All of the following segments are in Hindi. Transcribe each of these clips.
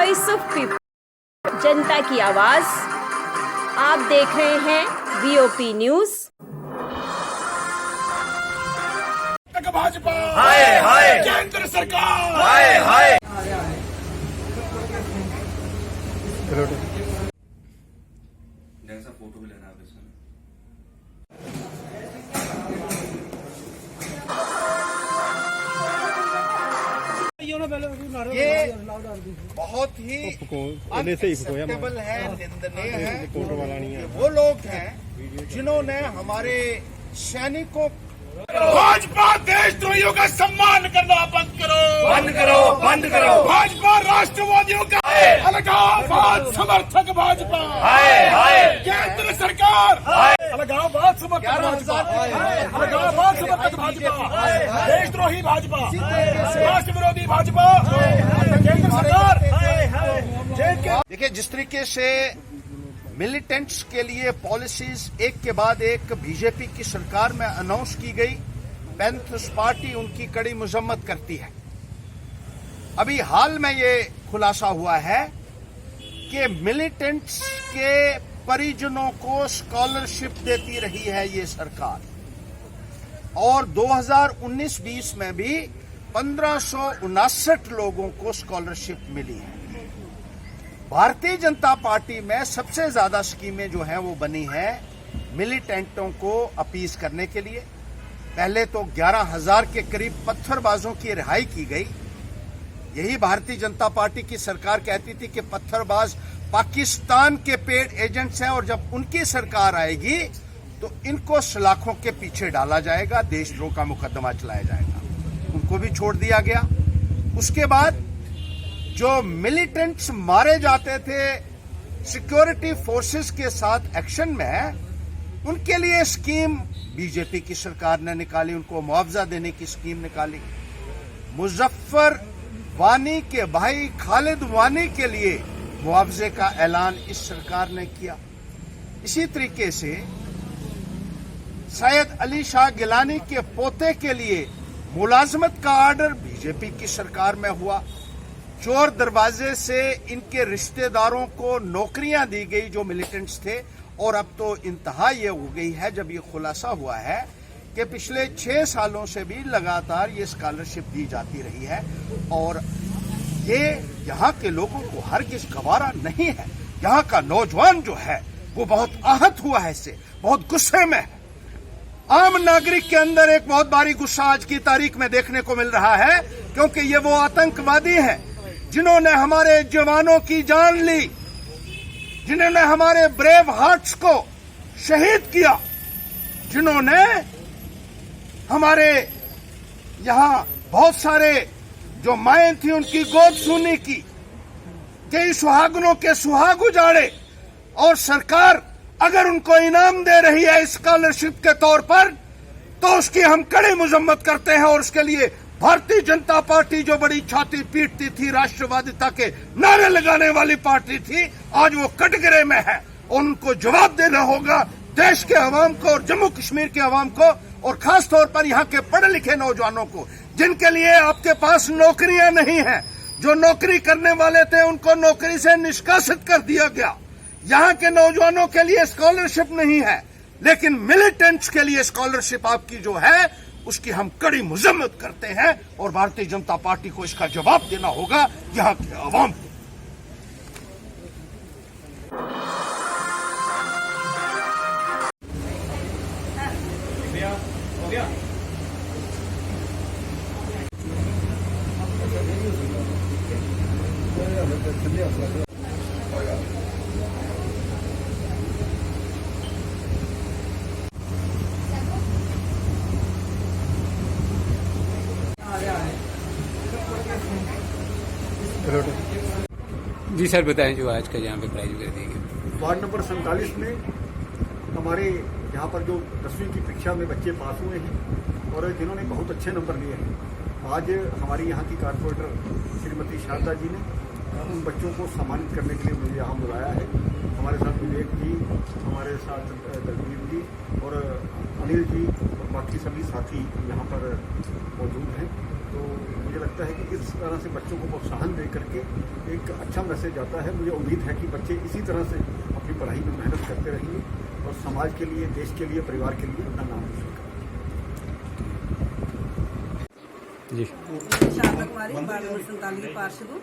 वॉइस ऑफ पीपल, जनता की आवाज। आप देख रहे हैं वीओपी न्यूज। भाजपा हाय हाय, केंद्र सरकार हाय हाय। जैसा फोटो भी लेना है इसमें। ये बहुत ही अनएक्सेप्टेबल है, निंदनीय है। ये वो लोग हैं जिन्होंने हमारे सैनिकों, भाजपा देशद्रोहियों का सम्मान करना बंद करो, बंद करो, बंद करो। भाजपा राष्ट्रवादियों का अलगाववाद समर्थक भाजपा, हाय हाय, केंद्र सरकार हाय। अलगाववाद समर्थक भाजपा, अलगाववाद समर्थक भाजपा, देशद्रोही भाजपा, राष्ट्र विरोधी भाजपा, केंद्र सरकार। देखिए, जिस तरीके से मिलिटेंट्स के लिए पॉलिसीज एक के बाद एक बीजेपी की सरकार में अनाउंस की गई, पैंथर्स पार्टी उनकी कड़ी मजम्मत करती है। अभी हाल में ये खुलासा हुआ है कि मिलिटेंट्स के परिजनों को स्कॉलरशिप देती रही है ये सरकार, और 2019-20 में भी 1559 लोगों को स्कॉलरशिप मिली है। भारतीय जनता पार्टी में सबसे ज्यादा स्कीमें जो हैं वो बनी है मिलिटेंटों को अपीज करने के लिए। पहले तो 11,000 के करीब पत्थरबाजों की रिहाई की गई। यही भारतीय जनता पार्टी की सरकार कहती थी कि पत्थरबाज पाकिस्तान के पेड एजेंट्स हैं और जब उनकी सरकार आएगी तो इनको सलाखों के पीछे डाला जाएगा, देशद्रोह का मुकदमा चलाया जाएगा। उनको भी छोड़ दिया गया। उसके बाद जो मिलिटेंट्स मारे जाते थे सिक्योरिटी फोर्सेस के साथ एक्शन में, उनके लिए स्कीम बीजेपी की सरकार ने निकाली, उनको मुआवजा देने की स्कीम निकाली। मुजफ्फर वानी के भाई खालिद वानी के लिए मुआवजे का ऐलान इस सरकार ने किया। इसी तरीके से सैयद अली शाह गिलानी के पोते के लिए मुलाजमत का ऑर्डर बीजेपी की सरकार में हुआ। चोर दरवाजे से इनके रिश्तेदारों को नौकरियां दी गई जो मिलिटेंट्स थे, और अब तो इंतहा ये हो गई है जब ये खुलासा हुआ है कि पिछले 6 सालों से भी लगातार ये स्कॉलरशिप दी जाती रही है, और ये यहाँ के लोगों को हरगिज गवारा नहीं है। यहाँ का नौजवान जो है वो बहुत आहत हुआ है, इससे बहुत गुस्से में है। आम नागरिक के अंदर एक बहुत भारी गुस्सा आज की तारीख में देखने को मिल रहा है, क्योंकि ये वो आतंकवादी हैं जिन्होंने हमारे जवानों की जान ली, जिन्होंने हमारे ब्रेव हार्ट्स को शहीद किया, जिन्होंने हमारे यहाँ बहुत सारे जो माएं थी उनकी गोद सूनी की, कई सुहागनों के सुहाग उजाड़े, और सरकार अगर उनको इनाम दे रही है स्कॉलरशिप के तौर पर तो उसकी हम कड़ी मजम्मत करते हैं। और उसके लिए भारतीय जनता पार्टी जो बड़ी छाती पीटती थी, राष्ट्रवादिता के नारे लगाने वाली पार्टी थी, आज वो कटघरे में है। उनको जवाब देना होगा देश के अवाम को और जम्मू कश्मीर के अवाम को, और खास तौर पर यहाँ के पढ़े लिखे नौजवानों को, जिनके लिए आपके पास नौकरियां नहीं है। जो नौकरी करने वाले थे उनको नौकरी से निष्कासित कर दिया गया। यहाँ के नौजवानों के लिए स्कॉलरशिप नहीं है, लेकिन मिलिटेंट्स के लिए स्कॉलरशिप आपकी जो है उसकी हम कड़ी मजम्मत करते हैं, और भारतीय जनता पार्टी को इसका जवाब देना होगा यहाँ के अवाम को। जी सर, बताएं जो आज का यहाँ पे प्राइज वगैरह देंगे। वार्ड नंबर 47 में हमारे यहाँ पर जो 10वीं की परीक्षा में बच्चे पास हुए हैं और जिन्होंने बहुत अच्छे नंबर लिए हैं, आज हमारी यहाँ की कारपोरेटर श्रीमती शारदा जी ने उन बच्चों को सम्मानित करने के लिए मुझे यहाँ बुलाया है। हमारे साथ विवेक जी, हमारे साथ दलवीर जी और अनिल जी और बाकी सभी साथी यहाँ पर मौजूद हैं। तो मुझे लगता है कि इस तरह से बच्चों को प्रोत्साहन दे करके एक अच्छा मैसेज आता है। मुझे उम्मीद है कि बच्चे इसी तरह से अपनी पढ़ाई में मेहनत करते रहेंगे और समाज के लिए, देश के लिए, परिवार के लिए अपना नाम रोशन करेंगे। जी शारदा कुमारी 1247 की पार्षद हूँ।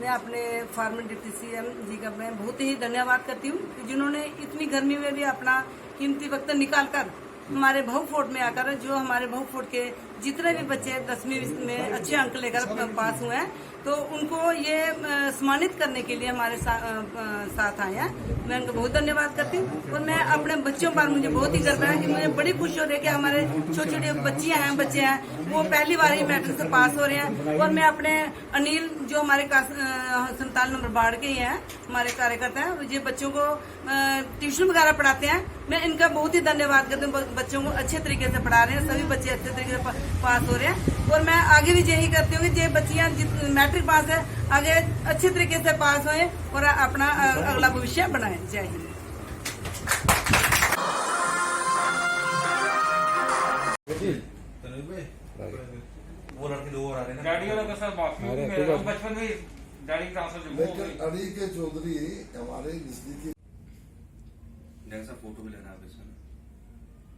मैं अपने फॉर्मर डिप्टी सीएम जी का मैं बहुत ही धन्यवाद करती हूँ जिन्होंने इतनी गर्मी में भी अपना कीमती वक्त निकाल कर हमारे भाऊ फोर्ट में आकर, जो हमारे भाऊ फोर्ट के जितने भी बच्चे 10वीं में अच्छे अंक लेकर पास हुए हैं, तो उनको ये सम्मानित करने के लिए हमारे साथ आए हैं। मैं उनको बहुत धन्यवाद करती हूँ और मैं अपने बच्चों पर मुझे बहुत ही गर्व है कि मुझे बड़ी खुशी हो रही है कि हमारे छोटे छोटे बच्चे हैं वो पहली बार ही मैट्रिक से पास हो रहे हैं। और मैं अपने अनिल जो हमारे 47 नंबर वार्ड के ही हैं, हमारे कार्यकर्ता हैं, ये बच्चों को ट्यूशन वगैरह पढ़ाते हैं। मैं इनका बहुत ही धन्यवाद करती हूँ। बच्चों को अच्छे तरीके से पढ़ा रहे हैं, सभी बच्चे अच्छे तरीके से पास हो रहे हैं। और मैं आगे भी यही करती हूँ कि ये बच्चियाँ मैट्रिक पास है आगे अच्छे तरीके से पास होए और अपना अगला भविष्य बनाए। जय हिंद। वो लड़के 2 और आ रहे हैं डैडी वाला का सर माफी अरे, मेरा कोई बात बचपन में डैडी ट्रांसफर जम्मू हो लेकिन गई। अली के चौधरी हमारे नजदीकी ढंग सा फोटो भी लेना है आप इसमें,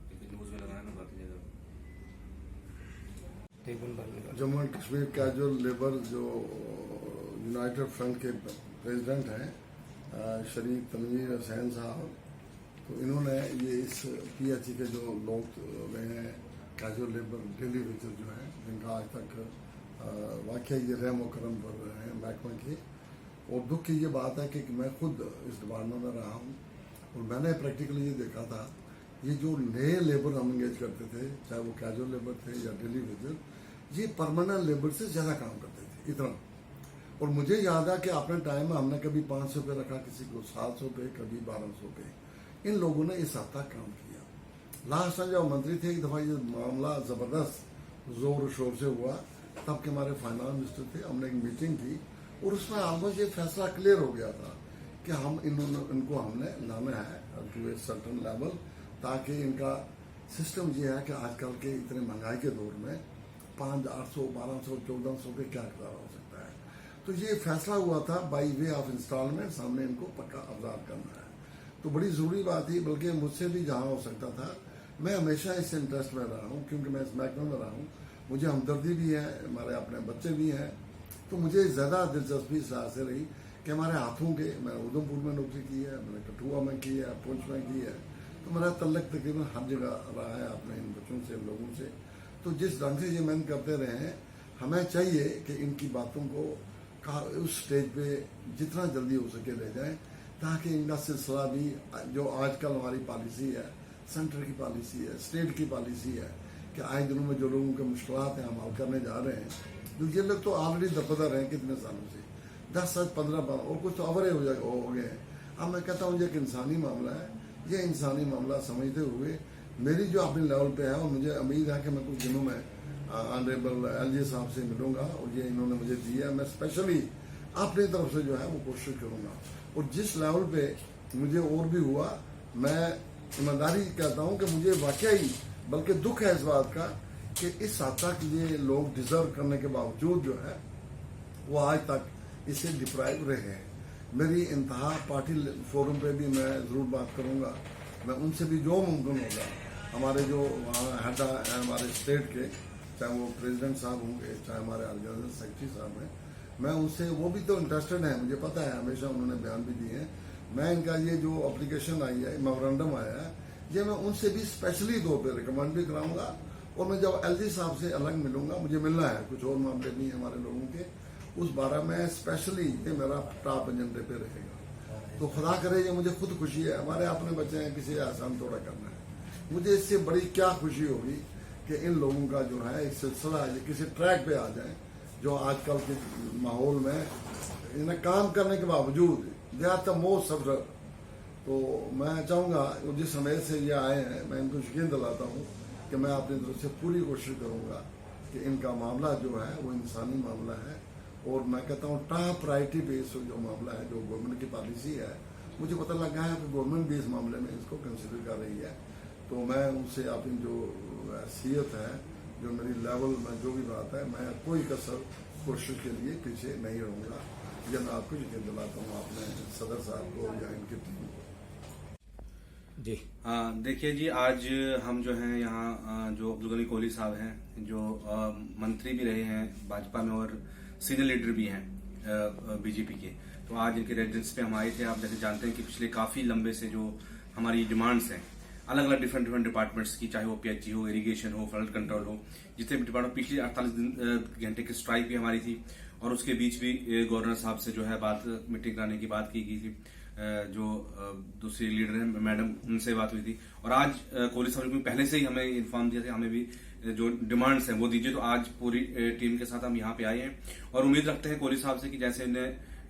क्योंकि न्यूज में लगाना ना बाकी जगह। Jammu and Kashmir casual labour जो यूनाइटेड फ्रंट के प्रेसिडेंट हैं शरीफ तनवीर हुसैन साहब, तो इन्होंने ये इस पीएचई के जो लोग गए हैं कैजुअल लेबर डेली वेजर जो है, जिनका आज तक वाकई ये रहम व करम पर रहे हैं महकमा की। और दुख की ये बात है कि मैं खुद इस डिपार्टमेंट में रहा हूँ और मैंने प्रैक्टिकली ये देखा था, ये जो नए लेबर हम इंगेज करते थे, चाहे वो कैजुअल लेबर थे या डेली वेजर, ये परमानेंट लेबर से ज़्यादा काम करते थे इतना। और मुझे याद है कि अपने टाइम में हमने कभी 500 पे रखा, किसी को 700 पे, कभी 1200 पे। इन लोगों ने इस हद तक काम किया। लास्ट टाइम जब मंत्री थे, एक दफ़ा ये मामला ज़बरदस्त जोर शोर से हुआ, तब के हमारे फाइनेंस मिनिस्टर थे, हमने एक मीटिंग की और उसमें ऑलमोस्ट ये फैसला क्लियर हो गया था कि हम इनको हमने लाना है टू ए सर्टन लेवल, ताकि इनका सिस्टम ये है कि आजकल के इतने महंगाई के दौर में 500, 800, 1200, 1400 पे क्या गुजारा हो सकता है। तो ये फैसला हुआ था बाई वे ऑफ इंस्टॉलमेंट, सामने इनको पक्का अवजार करना है। तो बड़ी ज़रूरी बात थी, बल्कि मुझसे भी जहाँ हो सकता था, मैं हमेशा इस इंटरेस्ट में रहा हूँ, क्योंकि मैं इस महकमे में रहा हूँ, मुझे हमदर्दी भी है, हमारे अपने बच्चे भी हैं। तो मुझे ज़्यादा दिलचस्पी इस से रही कि हमारे हाथों के, मैंने उधमपुर में नौकरी की है, मैंने कठुआ में की है, पुंछ में की है, तो मेरा तल्लक तकरीबन हर जगह रहा है अपने इन बच्चों से, लोगों से। तो जिस ढंग से ये मेहनत करते रहे हैं, हमें चाहिए कि इनकी बातों को उस स्टेज पे जितना जल्दी हो सके ले जाएं, ताकि इनका सिलसिला भी, जो आजकल हमारी पॉलिसी है, सेंटर की पॉलिसी है, स्टेट की पॉलिसी है, कि आए दिनों में जो लोगों के मुश्किलात हैं हम हल करने जा रहे हैं। तो ये लोग तो ऑलरेडी दरबदर हैं कितने सालों से, 10 साल 15 बार, और कुछ तो अवरे हो गए हैं। अब मैं कहता हूँ ये एक इंसानी मामला है, ये इंसानी मामला समझते हुए मेरी जो अपने लेवल पे है, और मुझे उम्मीद है कि मैं कुछ दिनों में ऑनरेबल एलजी साहब से मिलूंगा और ये इन्होंने मुझे दिया, मैं स्पेशली अपनी तरफ से जो है वो कोशिश करूंगा। और जिस लेवल पे मुझे और भी हुआ, मैं ईमानदारी कहता हूँ कि मुझे वाकई बल्कि दुख है इस बात का कि इस हद तक ये लोग डिजर्व करने के बावजूद जो है वो आज तक इससे डिप्राइव रहे हैं। मेरी इंतहा पार्टी फोरम पे भी मैं ज़रूर बात करूंगा, मैं उनसे भी जो मुमकिन होगा, हमारे जो वहाँ हेड हैं हमारे स्टेट के, चाहे वो प्रेसिडेंट साहब होंगे, चाहे हमारे ऑर्गेनाइजर सेक्रेटरी साहब हैं, मैं उनसे, वो भी तो इंटरेस्टेड हैं, मुझे पता है, हमेशा उन्होंने बयान भी दिए हैं। मैं इनका ये जो एप्लीकेशन आई है, मेमोरेंडम आया है, ये मैं उनसे भी स्पेशली तौर पर रिकमेंड भी कराऊंगा। और मैं जब एलजी साहब से अलग मिलूंगा, मुझे मिलना है, कुछ और मामले भी हैं हमारे लोगों के, उस बारे में स्पेशली ये मेरा टॉप एजेंडे पे रहेगा। तो खुदा करे, ये मुझे खुद खुशी है, हमारे अपने बच्चे हैं, किसी आसान थोड़ा करना है। मुझे इससे बड़ी क्या खुशी होगी कि इन लोगों का जो है एक सिलसिला है, किसी ट्रैक पे आ जाए, जो आजकल के माहौल में इन्हें काम करने के बावजूद ज़्यादा मोस्ट सफर। तो मैं चाहूँगा जिस समय से ये आए हैं, मैं इनको यकीन दिलाता हूँ कि मैं अपनी तरफ से पूरी कोशिश करूँगा कि इनका मामला जो है वो इंसानी मामला है। और मैं कहता हूँ टॉप प्रायोरिटी बेस जो मामला है, जो गवर्नमेंट की पॉलिसी है, मुझे पता लगा है कि गवर्नमेंट भी इस मामले में इसको कंसिडर कर रही है। तो मैं उनसे अपनी जो हैसियत है जो मेरी लेवल में जो भी बात है, मैं कोई कसर कोशिश के लिए पीछे नहीं रहूँगा। ये मैं आपको यकीन दिलाता हूँ, अपने सदर साहब को या इनकी टीम को। जी देखिए जी, आज हम जो हैं यहाँ जो अब्दुल गनी कोहली साहब हैं, जो मंत्री भी रहे हैं भाजपा में और सीनियर लीडर भी हैं बीजेपी के, तो आज इनके रेजिडेंस पे हम आए थे। आप जैसे जानते हैं कि पिछले काफी लंबे से जो हमारी डिमांड्स हैं अलग अलग डिफरेंट डिपार्टमेंट्स की, चाहे वो पीएचई हो, इरिगेशन हो, फ्लड कंट्रोल हो, जितने भी डिपार्टमेंट, पिछले 48 घंटे की स्ट्राइक भी हमारी थी और उसके बीच भी गवर्नर साहब से जो है मीटिंग कराने की बात की गई थी। जो दूसरी लीडर हैं मैडम, उनसे बात हुई थी और आज कोहली साहब ने पहले से ही हमें इन्फॉर्म दिया था हमें भी जो डिमांड्स हैं वो दीजिए। तो आज पूरी टीम के साथ हम यहाँ पे आए हैं और उम्मीद रखते हैं कोहली साहब से कि जैसे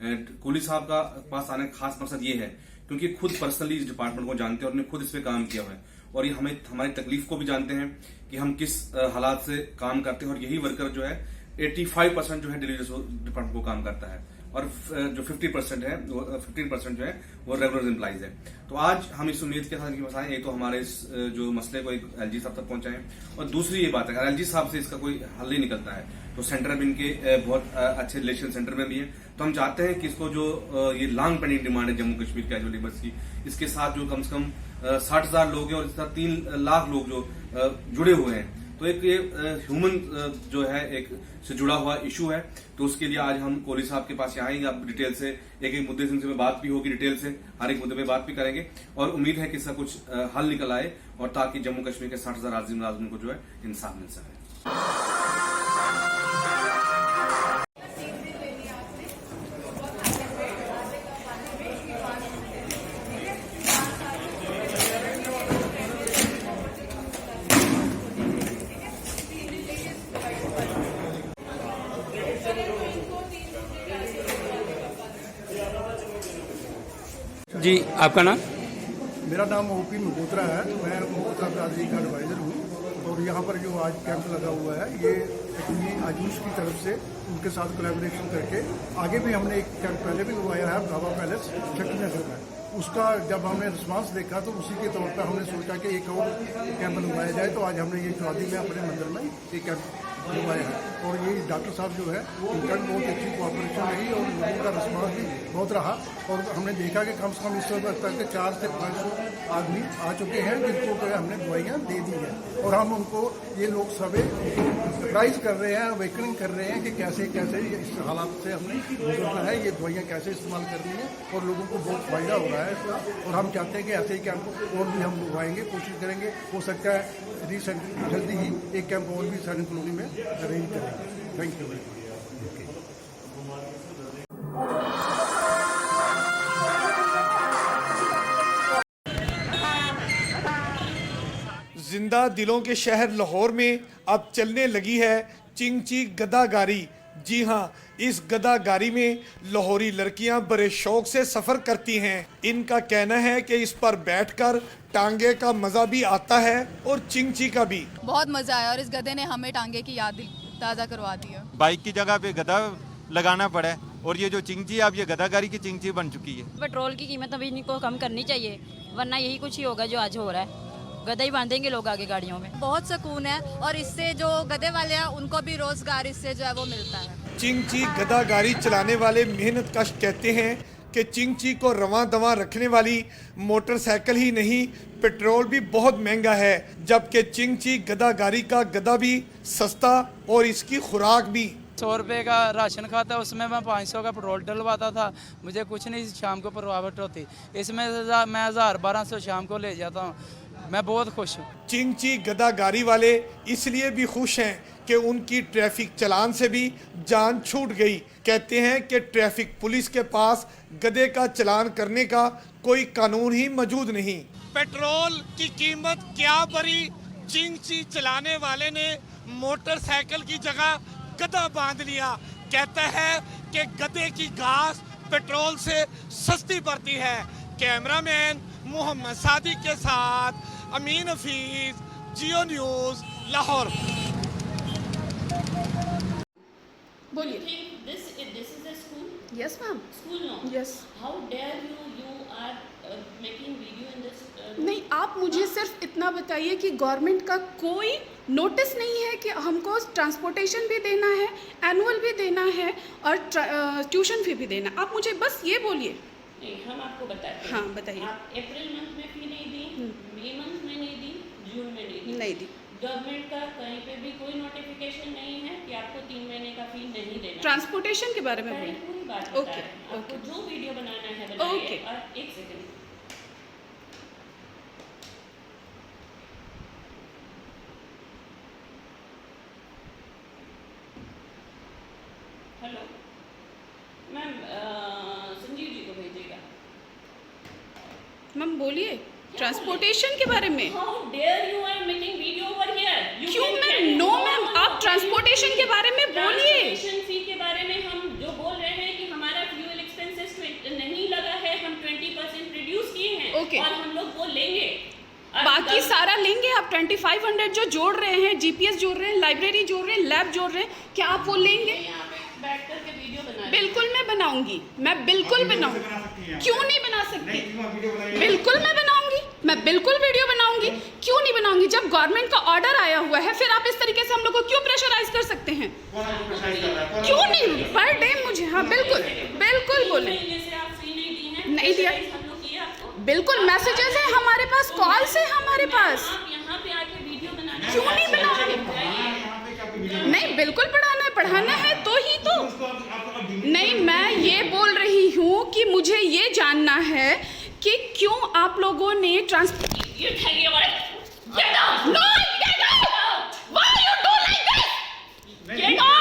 कोहली साहब का पास आने का खास मकसद ये है क्योंकि खुद पर्सनली इस डिपार्टमेंट को जानते हैं और उन्होंने खुद इस पे काम किया हुआ है और ये हमें हमारी तकलीफ को भी जानते हैं कि हम किस हालात से काम करते हैं और यही वर्कर जो है 85% जो है दिल्ली डिपार्टमेंट को काम करता है और जो 50% है, 15% जो है वो रेगुलर एम्प्लॉइज है। तो आज हम इस उम्मीद के साथ इनके पास आए, एक तो हमारे इस जो मसले को एक एलजी साहब तक पहुंचाएं और दूसरी ये बात है अगर एलजी साहब से इसका कोई हल नहीं निकलता है तो सेंटर में इनके बहुत अच्छे रिलेशन सेंटर में भी है, तो हम चाहते हैं कि इसको जो ये लॉन्ग पेंडिंग डिमांड है जम्मू कश्मीर कैजुअल लेबर्स की, इसके साथ जो कम से कम 60,000 लोग हैं और इसके साथ 3 लाख लोग जो जुड़े हुए हैं, तो एक ये ह्यूमन जो है एक से जुड़ा हुआ इशू है। तो उसके लिए आज हम कोहली साहब के पास यहाँ आएंगे, आप डिटेल से एक मुद्दे से उनसे बात भी होगी, डिटेल से हर एक मुद्दे पे बात भी करेंगे और उम्मीद है कि इसका कुछ हल निकल आए और ताकि जम्मू कश्मीर के 60,000 आजिम मुलाजिम को जो है इंसाफ मिल सके। जी आपका नाम? मेरा नाम ओपी मल्होत्रा है, मैं मल्होत्रा ब्रादरी का एडवाइज़र हूँ और यहाँ पर जो आज कैंप लगा हुआ है ये एक्चुअली आयुष की तरफ से उनके साथ कोलैबोरेशन करके आगे भी हमने एक कैंप पहले भी लगवाया है ब्रावा पैलेस शक्तिनगर में। उसका जब हमने रिस्पांस देखा तो उसी के तौर पर हमने सोचा कि एक और कैंप लगवाया जाए, तो आज हमने ये चौधरी में अपने मंदिर में एक कैंप लगवाया है और ये डॉक्टर साहब जो है उनका बहुत अच्छी कोऑपरेशन रही और लोगों का रिस्पांस भी बहुत रहा और हमने देखा कि कम से कम इस वक्त तक 400 से 500 आदमी आ चुके हैं जिनको तो हमने दवाइयाँ दे दी हैं और हम उनको ये लोग सभी एडवाइज कर रहे हैं, अवेकनिंग कर रहे हैं कि कैसे कैसे इस हालात से हमने गुजरना है, ये दवाइयाँ कैसे इस्तेमाल करनी है और लोगों को बहुत फायदा हो रहा है इसका और हम चाहते हैं कि ऐसे ही कैंप और भी हम लगवाएंगे, कोशिश करेंगे, हो सकता है रिसेंट जल्दी ही एक कैंप और भी सैनिक कॉलोनी में अरेंज करेंगे। Thank you. जिंदा दिलों के शहर लाहौर में अब चलने लगी है चिंची गदागारी। जी हाँ, इस गदागारी में लाहौरी लड़कियां बड़े शौक से सफर करती हैं। इनका कहना है कि इस पर बैठकर टांगे का मजा भी आता है और चिंची का भी। बहुत मजा आया और इस गधे ने हमें टांगे की याद ताज़ा करवा दी है। बाइक की जगह पे गधा लगाना पड़ा है और ये जो चिंची अब ये गदागारी की चिंची बन चुकी है। पेट्रोल की कीमत अभी इनको कम करनी चाहिए वरना यही कुछ ही होगा जो आज हो रहा है, गधा ही बांधेंगे लोग आगे गाड़ियों में। बहुत सुकून है और इससे जो गधे वाले हैं उनको भी रोजगार इससे जो है वो मिलता है। चिंची गदागारी चलाने वाले मेहनत कश कहते हैं कि चिंची को रवां दवां रखने वाली मोटरसाइकिल ही नहीं पेट्रोल भी बहुत महंगा है, जबकि चिंची गदागारी का गधा भी सस्ता और इसकी खुराक भी। 100 रुपये का राशन खाता, उसमें मैं 500 का पेट्रोल डलवाता था, मुझे कुछ नहीं शाम को प्रभावित होती। इसमें मैं 1000-1200 शाम को ले जाता हूँ, मैं बहुत खुश हूँ। चिंची गदागारी वाले इसलिए भी खुश हैं कि उनकी ट्रैफिक चालान से भी जान छूट गई। कहते हैं कि ट्रैफिक पुलिस के पास गधे का चालान करने का कोई कानून ही मौजूद नहीं। पेट्रोल की कीमत क्या बढ़ी, चिंची चलाने वाले ने मोटरसाइकिल की जगह गधा बांध लिया। कहता है कि गधे की घास पेट्रोल से सस्ती पड़ती है। कैमरामैन मोहम्मद सादिक के साथ अमीन हफीज, जियो न्यूज, लाहौर। बोलिए। This is the school? Yes, ma'am. School no. Yes. How dare you are making video in this? नहीं, आप मुझे सिर्फ इतना बताइए कि गवर्नमेंट का कोई नोटिस नहीं है कि हमको ट्रांसपोर्टेशन भी देना है, एनुअल भी देना है और ट्यूशन फी भी देना। आप मुझे बस ये बोलिए। नहीं, हम आपको बताते हैं। हाँ, बताइए। आप अप्रैल मंथ में फी नहीं दी, मई मंथ में नहीं दी, जून में नहीं दी। गवर्नमेंट का कहीं पे भी कोई नोटिफिकेशन नहीं है कि आपको 3 महीने का फी नहीं देना। ट्रांसपोर्टेशन के बारे में बोलिए। पूरी बात ओके, आपको जो वीडियो बनाना है बनाइए। ओके। और एक second, hello ma'am, Sanjeev ji को भेजिएगा। मैम बोलिए ट्रांसपोर्टेशन के बारे में। How dare you are making video over here? क्यों मैम? नो मैम, आप ट्रांसपोर्टेशन के बारे में बोलिए। ट्रांसपोर्टेशन फी के बारे में हम जो बोल रहे हैं कि हमारा फ्यूल एक्सपेंसेस नहीं लगा है, हम 20% रिड्यूस किए हैं। ओके। और हम लोग वो लेंगे। बाकी सारा लेंगे। आप 2500 जो जोड़ रहे हैं, जीपीएस जोड़ रहे हैं, लाइब्रेरी जोड़ रहे हैं, लैब जोड़ रहे हैं, क्या आप वो लेंगे? यहाँ पे बैठ कर के वीडियो बना। बिल्कुल मैं बनाऊंगी, मैं बिल्कुल बनाऊंगी। क्यों नहीं बना सकती? बिल्कुल मैं बनाऊंगी, मैं बिल्कुल वीडियो बनाऊंगी। क्यों नहीं बनाऊंगी? जब गवर्नमेंट का ऑर्डर आया हुआ है, फिर आप इस तरीके से हम लोग को क्यों प्रेशराइज कर सकते हैं? क्यों नहीं? पर डे मुझे, हाँ बिल्कुल बिल्कुल बोले। नहीं दिया, बिल्कुल मैसेजेस है हमारे पास, कॉल्स है हमारे पास। यहाँ पे आके वीडियो बनाना। क्यों नहीं बनाऊंगी? नहीं, बिल्कुल पढ़ाना है तो ही तो। नहीं, मैं ये बोल रही हूँ कि मुझे ये जानना है कि क्यों आप लोगों ने Get out! No! Get out! Why you do like this? Get out!